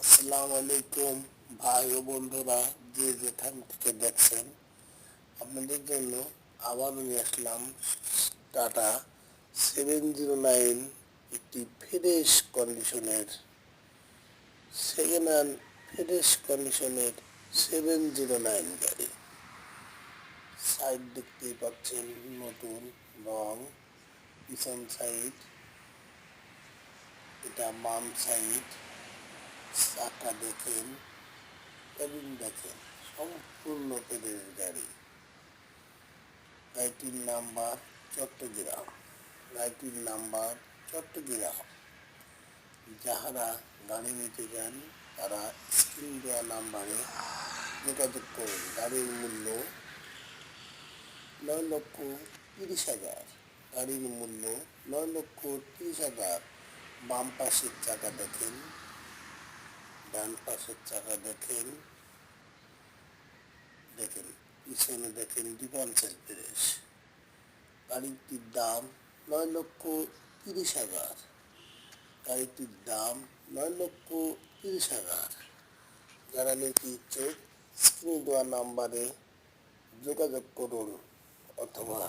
আসসালামু আলাইকুম ভাই ও বন্ধুরা, যে যেখান থেকে দেখছেন আপনাদের জন্য আবার নিয়ে আসলাম টাটা 709, একটি ফ্রেশ কন্ডিশনের সেকেন্ড হ্যান্ড ফ্রেশ কন্ডিশনের 709 গাড়ি। সাইড দেখতেই পাচ্ছেন নতুন রং, পিছন সাইড, এটা বাম সাইড, চাকা দেখেন, কেবিন দেখেন, সম্পূর্ণ তেলের গাড়ি। গাড়িটির নাম্বার চট্টগ্রাম, গাড়িটির নাম্বার চট্টগ্রাম। যাহারা গাড়ি নিতে চান তারা স্ক্রিন দেওয়া নাম্বারে যোগাযোগ করুন। গাড়ির মূল্য 9,30,000, গাড়ির মূল্য 9,30,000। বাম পাশের চাকা দেখেন, ডান পাশের চাকা দেখেন, পিছনে দেখেন ডিফেন্সের প্রেস। গাড়িটির দাম 9,30,000, গাড়িটির দাম 9,30,000। যারা নিতে ইচ্ছুক স্ক্রিনে দেওয়া নাম্বারে যোগাযোগ করুন অথবা